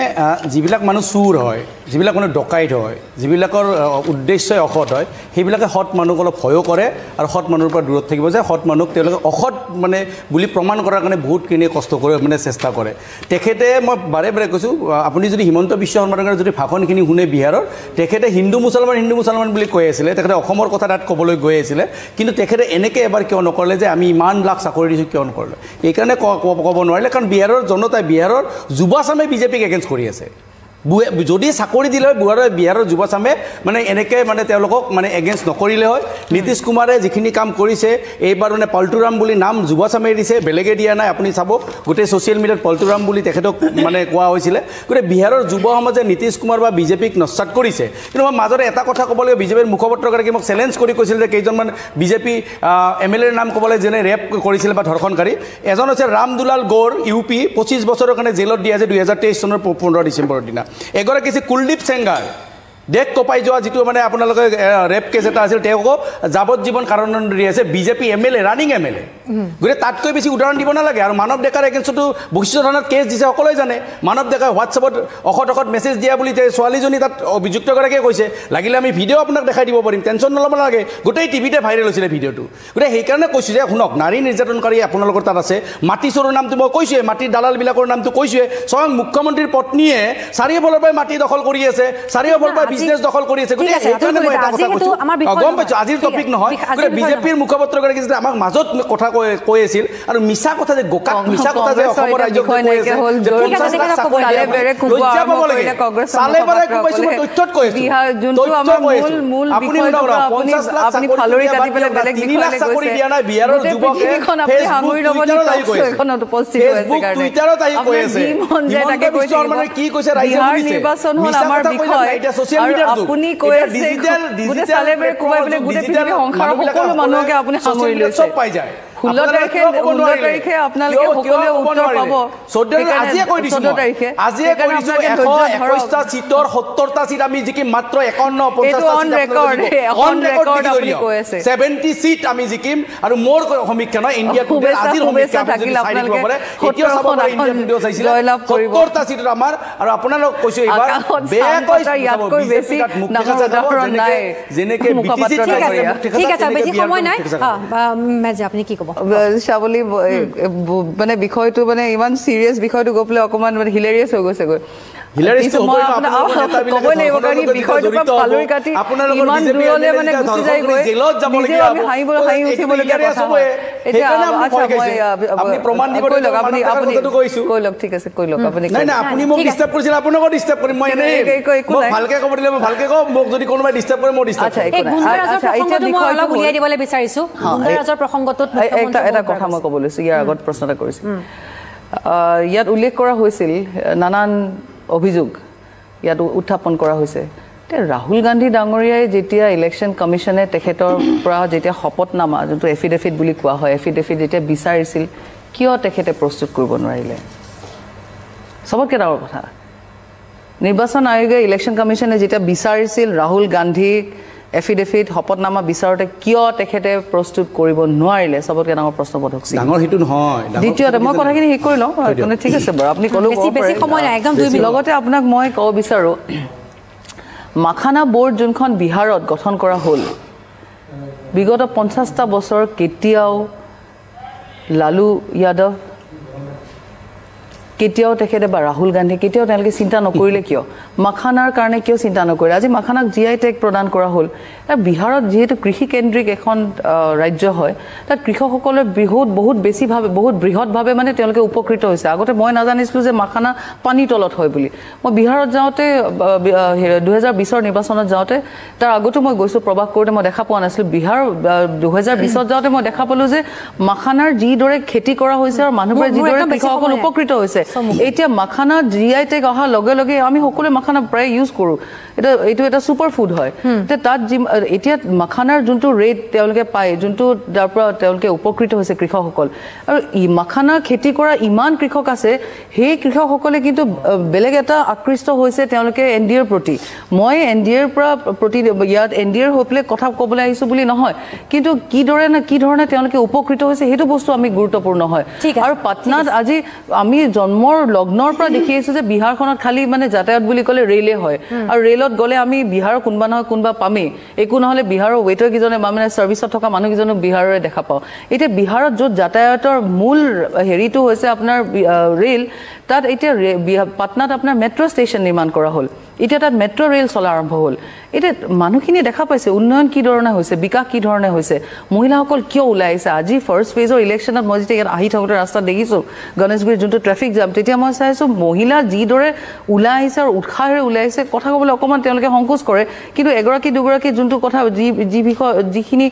যিবিলাক মানুহ চুৰ হয় যিবিলাক মানুহ ডকাইত হয় যিবিলাকৰ উদ্দেশ্যই অসৎ হয় সেইবিলাকে সৎ মানুহক অলপ ভয়ো কৰে আৰু সৎ মানুহৰ পৰা দূৰত থাকিব যে সৎ মানুহক তেওঁলোকে অসৎ মানে বুলি প্ৰমাণ কৰাৰ কাৰণে বহুতখিনি কষ্ট কৰে মানে চেষ্টা কৰে তেখেতে মই বাৰে বাৰে কৈছোঁ আপুনি যদি হিমন্ত বিশ্ব শৰ্মাৰ যদি ভাষণখিনি শুনে বিহাৰৰ তেখেতে হিন্দু মুছলমান বুলি কৈ আছিলে তেখেতে অসমৰ কথা তাত ক'বলৈ গৈ আছিলে কিন্তু তেখেতে এনেকৈ এবাৰ কিয় নকৰিলে যে আমি ইমান লাখ চাকৰি দিছোঁ কিয় নকৰিলে এইকাৰণে ক'ব নোৱাৰিলে কাৰণ বিহাৰৰ জনতাই বিহাৰৰ যুৱাচামে বিজেপিক এগেইনষ্ট কৰি আছে যদি চাকৰি দিলে হয় বিহাৰৰ যুৱচামে মানে এনেকৈ মানে তেওঁলোকক মানে এগেইনষ্ট নকৰিলে হয় নীতিশ কুমাৰে যিখিনি কাম কৰিছে এইবাৰ মানে পল্টুৰাম বুলি নাম যুৱচামে দিছে বেলেগে দিয়া নাই আপুনি চাব গোটেই ছ'চিয়েল মিডিয়াত পল্টুৰাম বুলি তেখেতক মানে কোৱা হৈছিলে গোটেই বিহাৰৰ যুৱ সমাজে নীতিশ কুমাৰ বা বিজেপিক নস্বাত কৰিছে কিন্তু মই মাজতে এটা কথা ক'ব লাগিব বিজেপিৰ মুখপাত্ৰগৰাকী মোক চেলেঞ্জ কৰি কৈছিল যে কেইজনমান বিজেপি MLAৰ নাম ক'বলৈ যেনে ৰেপ কৰিছিল বা ধৰ্ষণকাৰী এজন হৈছে ৰাম দুলাল গৌৰ UP 25 বছৰৰ কাৰণে জেলত দিয়া আছে 2023 চনৰ 15 ডিচেম্বৰৰ দিনা এগৰাকী হৈছে কুলদীপ সেংগাৰ দেশ কপাই যোৱা যিটো মানে আপোনালোকে ৰেপ কেছ এটা আছিল তেওঁকো যাৱজ্জীৱন কাৰাদণ্ড দি আছে বিজেপি MLA ৰানিং MLA গতিকে তাতকৈ বেছি উদাহৰণ দিব নালাগে আৰু মানৱ ডেকাৰ এগেইনষ্টতো বশিষ্ঠ থানাত কেছ দিছে সকলোৱে জানে মানৱ ডেকাই হোৱাটছএপত অসৎ মেছেজ দিয়া বুলি ছোৱালীজনী তাত অভিযুক্তগৰাকীয়ে কৈছে লাগিলে আমি ভিডিঅ' আপোনাক দেখাই দিব পাৰিম টেনশ্যন নল'ব নালাগে গোটেই টিভিতে ভাইৰেল হৈছিলে ভিডিঅ'টো গতিকে সেইকাৰণে কৈছোঁ যে শুনক নাৰী নিৰ্যাতনকাৰী আপোনালোকৰ তাত আছে মাটি চোৰৰ নামটো মই কৈছোঁৱে মাটিৰ দালালবিলাকৰ নামটো কৈছোঁৱে স্বয়ং মুখ্যমন্ত্ৰীৰ পত্নীয়ে চাৰিওফালৰ পৰাই মাটি দখল কৰি আছে চাৰিওফালৰ পৰা বিজনেছ দখল কৰি আছে গতিকে সেইকাৰণে মই এটা কথা কৈছোঁ গম পাইছোঁ আজিৰ টপিক নহয় গতিকে বিজেপিৰ মুখপাত্ৰগৰাকী যেতিয়া আমাক মাজত কথা কৈ আছিল আৰু মিছা কথা যে গোকাক মিছা কথা যে অসমৰ ৰাজ্যক কৈ আছে যে 50 লাখ চাকৰি লজ্জা পাব লাগে চালে বাৰে কৈছোঁ মই তথ্যত কৈ আছোঁ যোনটো আমাৰ মূল আপুনি 50 লাখ আপুনি ফালৰি কাটি পেলাই বেলেগ 3 লাখ চাকৰি দিয়া নাই বিহাৰৰ যুৱকে ফেচবুকত পোষ্ট কৰি আছে কাৰণে টুইটাৰত আহি কৈ আছে হিমন্ত বিশ্ব শৰ্মাই কি কৈছে ৰাইজে শুনিছে নিৰ্বাচন হ'ল আমাৰ বিষয় এটা সোশ্যাল মিডিয়াৰ যুগ আপুনি কৈ আছে ডিজিটেল চালে বাৰে কোবাই পেলাই গোটেই পৃথিৱীৰ সংসাৰৰ সকলো মানুহকে আপুনি সামৰি লৈছে সব পাই যায় 16 তাৰিখে আপোনালোকে সকলোৱে উত্তৰ পাব আজিয়ে কৈ দিছোঁ আজিয়ে কৈ দিছোঁ 121টা চিটৰ 70টা চিট আমি জিকিম মাত্ৰ 51 50টা চিট 70 চিট আমি জিকিম আৰু মোৰ সমীক্ষা নহয় ইণ্ডিয়া টুডে আজিৰ সমীক্ষা থাকিলে আপোনালোকে এতিয়া চাব পাৰে ইণ্ডিয়া টুডে চাইছিল 70টা চিট আমাৰ আৰু আপোনালোক কৈছো এইবাৰ বেয়া কৈছে ইয়াতকৈ বেছি উদাহৰণ নাই যেনেকে বিটিসি ঠিক আছে বেছি সময় নাই মেজে আপুনি কি ক'ব শ্যাৱলী মানে বিষয়টো মানে ইমান সিৰিয়াছ বিষয়টো গৈ পেলাই অকমান মানে হিলেৰিয়াছ হৈ গৈছে গৈ এটা কথা মই ক'ব লৈছোঁ ইয়াৰ আগত প্ৰশ্ন এটা কৰিছোঁ ইয়াত উল্লেখ কৰা হৈছিল নানান অভিযোগ ইয়াত উত্থাপন কৰা হৈছে ৰাহুল গান্ধী ডাঙৰীয়াই যেতিয়া ইলেকশ্যন কমিশ্যনে তেখেতৰ পৰা যেতিয়া শপতনামা যোনটো এফিডেভিট বুলি কোৱা হয় এফিডেভিট যেতিয়া বিচাৰিছিল কিয় তেখেতে প্ৰস্তুত কৰিব নোৱাৰিলে সবতকৈ ডাঙৰ কথা নিৰ্বাচন আয়োগে ইলেকশ্যন কমিশ্যনে যেতিয়া বিচাৰিছিল ৰাহুল গান্ধীক এফিডেভিট শপতনামা বিচাৰোতে কিয় তেখেতে প্ৰস্তুত কৰিব নোৱাৰিলে সবতকৈ ডাঙৰ প্ৰশ্নবোধক ডাঙৰ হেতু নহয় দ্বিতীয়তে মই কথাখিনি শেষ কৰি লওঁ ঠিক আছে বাৰু আপুনি ক'লো লগতে আপোনাক মই ক'ব বিচাৰোঁ মাখানা বোৰ্ড যোনখন বিহাৰত গঠন কৰা হ'ল বিগত 50টা বছৰ কেতিয়াও লালু যাদৱ কেতিয়াও তেখেতে বা ৰাহুল গান্ধী কেতিয়াও তেওঁলোকে চিন্তা নকৰিলে কিয় মাখানাৰ কাৰণে কিয় চিন্তা নকৰিলে আজি মাখানাক GI টেগ প্ৰদান কৰা হ'ল বিহাৰত যিহেতু কৃষি কেন্দ্ৰিক এখন ৰাজ্য হয় তাত কৃষকসকলে বহুত বেছিভাৱে বহুত বৃহৎভাৱে মানে তেওঁলোকে উপকৃত হৈছে আগতে মই নাজানিছিলোঁ যে মাখানা পানীৰ তলত হয় বুলি মই বিহাৰত যাওঁতে 2020ৰ নিৰ্বাচনত যাওঁতে তাৰ আগতো মই গৈছোঁ প্ৰৱাস কৰোঁতে মই দেখা পোৱা নাছিলোঁ বিহাৰ 2020ত যাওঁতে মই দেখা পালোঁ যে মাখানাৰ যিদৰে খেতি কৰা হৈছে আৰু মানুহবোৰে যিদৰে কৃষকসকল উপকৃত হৈছে এতিয়া মাখানা GI টেগ অহাৰ লগে লগে আমি সকলোৱে মাখানা প্ৰায় ইউজ কৰোঁ এইটো এটা ছুপাৰ ফুড হয় তাত এতিয়া মাখানাৰ যোনটো ৰেট তেওঁলোকে পায় যোনটো তাৰ পৰা তেওঁলোকে উপকৃত হৈছে কৃষকসকল আৰু মাখানা খেতি কৰা ইমান কৃষক আছে সেই কৃষকসকলে কিন্তু বেলেগ এটা আকৃষ্ট হৈছে তেওঁলোকে NDAৰ প্ৰতি মই NDAৰ পৰা প্ৰতি ইয়াত NDAৰ হৈ পেলাই কথা ক'বলৈ আহিছোঁ বুলি নহয় কিন্তু কি ধৰণে তেওঁলোকে উপকৃত হৈছে সেইটো বস্তু আমি গুৰুত্বপূৰ্ণ হয় আৰু পাটনাত আজি আমি জন্মৰ লগ্নৰ পৰা দেখি আহিছোঁ যে বিহাৰখনত খালি মানে যাতায়াত বুলি ক'লে ৰেলে হয় আৰু ৰেলত গ'লে আমি বিহাৰৰ কোনোবা নহয় কোনোবা পামেই একো নহ'লে বিহাৰৰ ৱেটাৰ কেইজনে মানে ছাৰ্ভিচত থকা মানুহকেইজনক বিহাৰৰে দেখা পাওঁ এতিয়া বিহাৰত য'ত যাতায়াতৰ মূল হেৰিটো হৈছে আপোনাৰ ৰেল তাত এতিয়া পাটনাত আপোনাৰ মেট্ৰ' ষ্টেচন নিৰ্মাণ কৰা হ'ল এতিয়া তাত মেট্ৰ' ৰেল চলা আৰম্ভ হ'ল এতিয়া মানুহখিনিয়ে দেখা পাইছে উন্নয়ন কি ধৰণে হৈছে বিকাশ কি ধৰণে হৈছে মহিলাসকল কিয় ওলাই আহিছে আজি ফাৰ্ষ্ট ফেজৰ ইলেকশ্যনত মই যেতিয়া ইয়াত আহি থাকোঁতে ৰাস্তাত দেখিছোঁ গণেশগুৰিৰ যোনটো ট্ৰেফিক জাম তেতিয়া মই চাইছোঁ মহিলা যিদৰে ওলাই আহিছে আৰু উৎসাহেৰে ওলাই আহিছে কথা ক'বলৈ অকণমান তেওঁলোকে সংকোচ কৰে কিন্তু এগৰাকী দুগৰাকী যোনটো কথা যি বিষয় যিখিনি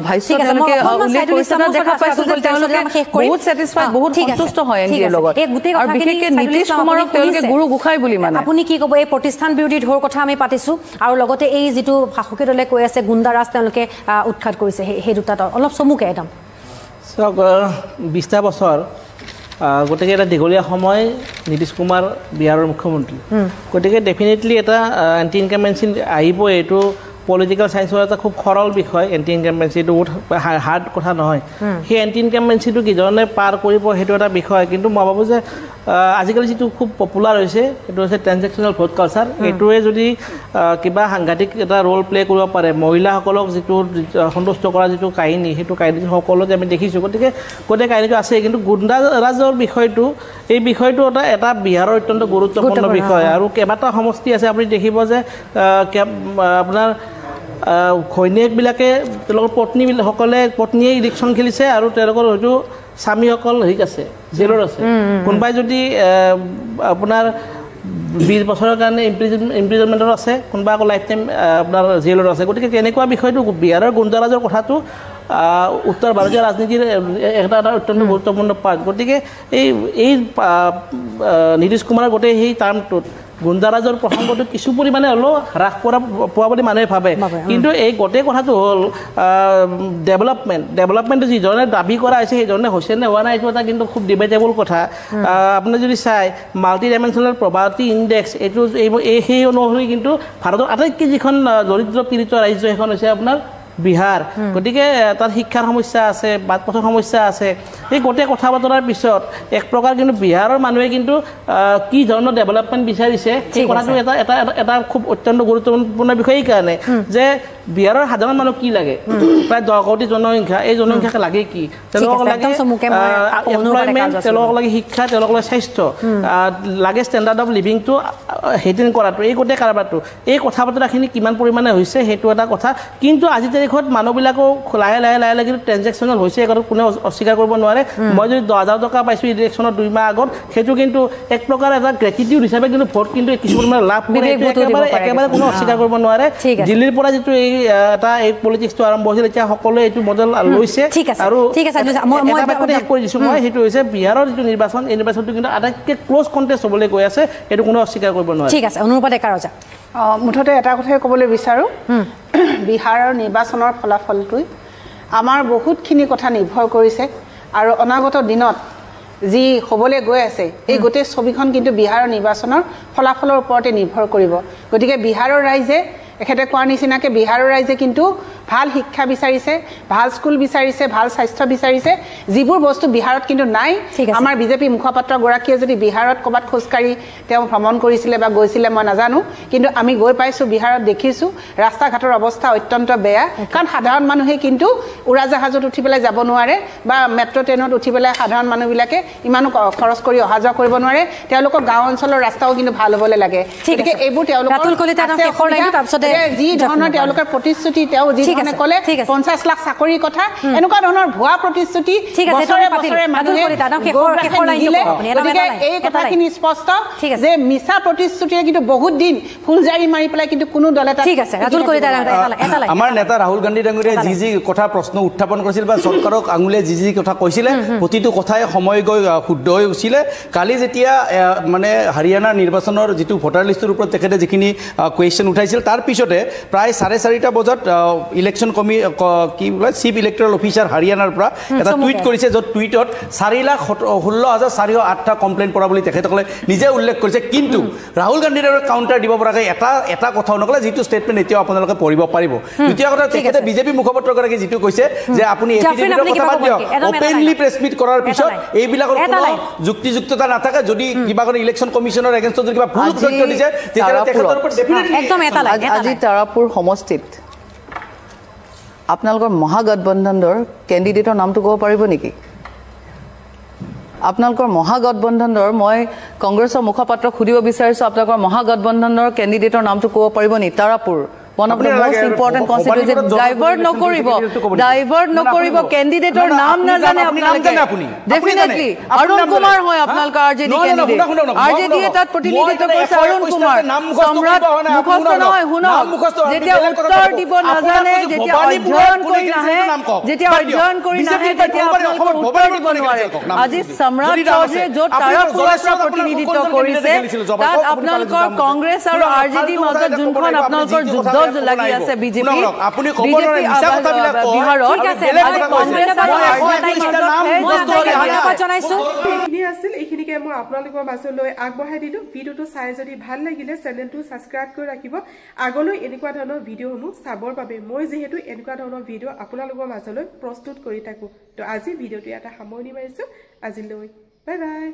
ভাষ্য তেওঁলোকে উল্লেখ কৰিছে তাত দেখা পাইছোঁ যে তেওঁলোকে বহুত ছেটিছফাইড বহুত সন্তুষ্ট হয় NDAৰ লগত আৰু বিশেষকৈ নীতিশ কুমাৰক তেওঁলোকে গুৰু গোসাঁই বুলি মানে আপুনি কি ক'ব এই প্ৰতিষ্ঠান বিৰোধী ঢৌৰ কথা আমি পাতিছোঁ আৰু লগতে এই যিটো শাসকে দলে কৈ আছে গুণ্ডাৰাজ তেওঁলোকে উৎখাত কৰিছে সেই দুটা অলপ চমুকে একদম চাওক 20টা বছৰ গতিকে এটা দীঘলীয়া সময় নীতিশ কুমাৰ বিহাৰৰ মুখ্যমন্ত্ৰী গতিকে ডেফিনেটলি এটা এণ্টি ইনকামেঞ্চি আহিবই এইটো পলিটিকেল চায়েন্সৰ এটা খুব সৰল বিষয় এণ্টি ইনকামেঞ্চিটো বহুত হাৰ্ড কথা নহয় সেই এণ্টি ইনকামেঞ্চিটো কিজনে পাৰ কৰিব সেইটো এটা বিষয় কিন্তু মই ভাবোঁ যে আজিকালি যিটো খুব পপুলাৰ হৈছে সেইটো হৈছে ট্ৰেনজেকশ্যনেল ভোট কালচাৰ এইটোৱে যদি কিবা সাংঘাতিক এটা ৰোল প্লে কৰিব পাৰে মহিলাসকলক যিটো সন্তুষ্ট কৰা যিটো কাহিনী সেইটো কাহিনী সকলোতে আমি দেখিছোঁ গতিকে গোটেই কাহিনীটো আছে কিন্তু গুণ্ডাৰাজৰ বিষয়টো এই বিষয়টো এটা বিহাৰৰ অত্যন্ত গুৰুত্বপূৰ্ণ বিষয় আৰু কেইবাটা সমষ্টি আছে আপুনি দেখিব যে আপোনাৰ ঘৈণীয়েকবিলাকে তেওঁলোকৰ পত্নীয়ে ইলেকশ্যন খেলিছে আৰু তেওঁলোকৰ হয়তো স্বামীসকল হেৰিত আছে জেলত আছে কোনোবাই যদি আপোনাৰ 20 বছৰৰ কাৰণে ইমপ্ৰিজনমেণ্টত আছে কোনোবা আকৌ লাইফ টাইম আপোনাৰ জেলত আছে গতিকে তেনেকুৱা বিষয়টো বিহাৰৰ গুণ্ডাৰাজৰ কথাটো উত্তৰ ভাৰতীয় ৰাজনীতিৰ এটা অত্যন্ত গুৰুত্বপূৰ্ণ পাৰ্ট গতিকে এই নীতিশ কুমাৰৰ গোটেই সেই টাৰ্মটোত গুণ্ডাৰাজৰ প্ৰসংগটো কিছু পৰিমাণে হ'লেও হ্ৰাস পোৱা বুলি মানুহে ভাবে কিন্তু এই গোটেই কথাটো হ'ল ডেভেলপমেণ্ট যিধৰণে দাবী কৰা হৈছে সেইধৰণে হৈছে নে হোৱা নাই এইটো এটা কিন্তু খুব ডিবেটেবল কথা আপুনি যদি চাই মাল্টি ডাইমেনশ্যনেল প্ৰভাৰ্টি ইণ্ডেক্স এইটো সেই অনুসৰি কিন্তু ভাৰতৰ আটাইতকৈ যিখন দৰিদ্ৰ পীড়িত ৰাজ্য সেইখন হৈছে আপোনাৰ বিহাৰ গতিকে তাত শিক্ষাৰ সমস্যা আছে বাট পথৰ সমস্যা আছে এই গোটেই কথা বতৰাৰ পিছত এক প্ৰকাৰ কিন্তু বিহাৰৰ মানুহে কিন্তু কি ধৰণৰ ডেভেলপমেণ্ট বিচাৰিছে সেই কথাটো এটা খুব অত্যন্ত গুৰুত্বপূৰ্ণ বিষয় এইকাৰণে যে বিহাৰৰ সাধাৰণ মানুহ কি লাগে প্ৰায় 10 কোটি জনসংখ্যা এই জনসংখ্যাক লাগে কি তেওঁলোকক লাগে এমপ্লয়মেণ্ট তেওঁলোকক লাগে শিক্ষা তেওঁলোকক লাগে স্বাস্থ্য লাগে ষ্টেণ্ডাৰ্ড অফ লিভিংটো হেইটেন কৰাটো এই গোটেই কাৰবাৰটো এই কথা বতৰাখিনি কিমান পৰিমাণে হৈছে সেইটো এটা কথা কিন্তু আজি তাৰিখত মানুহবিলাকো লাহে লাহে কিন্তু ট্ৰেনজেকশ্যনেল হৈছে এই কথা কোনেও অস্বীকাৰ কৰিব নোৱাৰে মই যদি 10,000 টকা পাইছোঁ ইলেকশ্যনত 2 মাহ আগত সেইটো কিন্তু এক প্ৰকাৰ এটা গ্ৰেটিটিউড হিচাপে কিন্তু ভোট কিন্তু কিছু পৰিমাণে লাভ কৰে একেবাৰে কোনো অস্বীকাৰ কৰিব নোৱাৰে দিল্লীৰ পৰা যিটো এই পলিটিক্সটো আৰম্ভ হৈছিল এতিয়া সকলোৱে এইটো মডেল লৈছে আৰু কৈ দিছোঁ মই সেইটো হৈছে বিহাৰৰ যিটো নিৰ্বাচন এই নিৰ্বাচনটো কিন্তু আটাইতকৈ ক্ল'জ কণ্টেষ্ট হ'বলৈ গৈ আছে সেইটো কোনো অস্বীকাৰ কৰিব নোৱাৰে ঠিক আছে অনুৰূপা ডেকা ৰজা মুঠতে এটা কথাই ক'বলৈ বিচাৰোঁ বিহাৰৰ নিৰ্বাচনৰ ফলাফলটোই আমাৰ বহুতখিনি কথা নিৰ্ভৰ কৰিছে আৰু অনাগত দিনত যি হ'বলৈ গৈ আছে এই গোটেই ছবিখন কিন্তু বিহাৰৰ নিৰ্বাচনৰ ফলাফলৰ ওপৰতে নিৰ্ভৰ কৰিব গতিকে বিহাৰৰ ৰাইজে এখেতে কোৱাৰ নিচিনাকৈ বিহাৰৰ ৰাইজে কিন্তু ভাল শিক্ষা বিচাৰিছে ভাল স্কুল বিচাৰিছে ভাল স্বাস্থ্য বিচাৰিছে যিবোৰ বস্তু বিহাৰত কিন্তু নাই আমাৰ বিজেপি মুখপাত্ৰ গৰাকীয়ে যদি বিহাৰত ক'ৰবাত খোজকাঢ়ি তেওঁ ভ্ৰমণ কৰিছিলে বা গৈছিলে মই নাজানো কিন্তু আমি গৈ পাইছোঁ বিহাৰত দেখিছোঁ ৰাস্তা ঘাটৰ অৱস্থা অত্যন্ত বেয়া কাৰণ সাধাৰণ মানুহে কিন্তু উৰাজাহাজত উঠি পেলাই যাব নোৱাৰে বা মেট্ৰ' ট্ৰেইনত উঠি পেলাই সাধাৰণ মানুহবিলাকে ইমানো খৰচ কৰি অহা যোৱা কৰিব নোৱাৰে তেওঁলোকৰ গাঁও অঞ্চলৰ ৰাস্তাও কিন্তু ভাল হ'বলৈ লাগে গতিকে এইবোৰ তেওঁলোকৰ যি ধৰণৰ তেওঁলোকৰ প্ৰতিশ্ৰুতি তেওঁ যি ধৰণে ক'লে 50 লাখ চাকৰিৰ কথা এনেকুৱা ধৰণৰ ভুৱা প্ৰতিশ্ৰুতি বছৰে বছৰে মানুহে গতিকে এই কথাখিনি স্পষ্ট যে মিছা প্ৰতিশ্ৰুতিৰে কিন্তু বহুত দিন ফুলজাৰি মাৰি পেলাই কিন্তু কোনো দল এটা আমাৰ নেতা ৰাহুল গান্ধী ডাঙৰীয়াই যি যি কথা প্ৰশ্ন উত্থাপন কৰিছিল বা চৰকাৰক আঙুলিয়াই যি যি কথা কৈছিলে প্ৰতিটো কথাই সময় গৈ শুদ্ধ হৈ গৈছিলে কালি যেতিয়া মানে হাৰিয়ানাৰ নিৰ্বাচনৰ যিটো ভোটাৰ লিষ্টৰ ওপৰত তেখেতে যিখিনি কুৱেশ্যন উঠাইছিল তাৰ পিছতে প্ৰায় 4:30 বজাত ইলেকশ্যন কি বোলে চিফ ইলেক্টৰেল অফিচাৰ হাৰিয়ানাৰ পৰা এটা টুইট কৰিছে য'ত টুইটত 4,16,408টা কমপ্লেইন পৰা বুলি তেখেতসকলে নিজে উল্লেখ কৰিছে কিন্তু ৰাহুল গান্ধীৰ কাউণ্টাৰ দিব পৰাকৈ এটা কথাও নকলে যিটো ষ্টেটমেণ্ট এতিয়াও আপোনালোকে পঢ়িব পাৰিব দ্বিতীয় কথা তেখেতে বিজেপি মুখপাত্ৰগৰাকী যিটো কৈছে যে আপুনি এফিডেভিটৰ কথা বাদ দিয়ক অপেনলি প্ৰেছ মিট কৰাৰ পিছত এইবিলাকৰ কোনো যুক্তিযুক্ততা নাথাকে যদি কিবা কোনো ইলেকশ্যন কমিশ্যনৰ এগেইনষ্টত যদি কিবা ভুল তথ্য দিছে তেতিয়াহ'লে তেখেতৰ ওপৰত ডেফিনেটলি আজি তাৰাপুৰ সমষ্টিত আপোনালোকৰ মহাগঠবন্ধনৰ কেণ্ডিডেটৰ নামটো ক'ব পাৰিব নেকি আপোনালোকৰ মহাগঠবন্ধনৰ মই কংগ্ৰেছৰ মুখপাত্ৰক সুধিব বিচাৰিছোঁ আপোনালোকৰ মহাগঠবন্ধনৰ কেণ্ডিডেটৰ নামটো ক'ব পাৰিব নেকি Tarapur one of the most important constituency divert নকৰিব কেণ্ডিডেটৰ নাম নাজানে আপোনালোকে ডেফিনেটলি অৰুণ কুমাৰ হয় আপোনালোকৰ আৰজেডি কেণ্ডিডেট আৰজেডি তাত প্ৰতিনিধিত্ব কৰিছে অৰুণ কুমাৰ সম্ৰাট মুখস্থ নহয় শুনক যেতিয়া উত্তৰ দিব নাজানে যেতিয়া অধ্যয়ন কৰি নাহে তেতিয়া আপোনালোকৰ উত্তৰ দিব নোৱাৰে আজি সম্ৰাট চৌধুৰীয়ে য'ত তাৰাপুৰৰ প্ৰতিনিধিত্ব কৰিছে তাত আপোনালোকৰ কংগ্ৰেছ আৰু আৰজেডিৰ মাজত যোনখন আপোনালোকৰ যুদ্ধ লাগি আছে বিজেপি আপুনি খবৰ মিছা কথাবিলাক বিহাৰত কংগ্ৰেছ আৰু এইখিনিকে মই আপোনালোকৰ মাজলৈ আগবঢ়াই দিলো ভিডিঅ'টো চাই যদি ভাল লাগিলে চেনেলটো ছাবস্ক্ৰাইব কৰি ৰাখিব আগলৈ এনেকুৱা ধৰণৰ ভিডিঅ'সমূহ চাবৰ বাবে মই যিহেতু এনেকুৱা ধৰণৰ ভিডিঅ' আপোনালোকৰ মাজলৈ প্ৰস্তুত কৰি থাকো তো আজি ভিডিঅ'টো এটা সামৰণি মাৰিছো আজিলৈ বাই বাই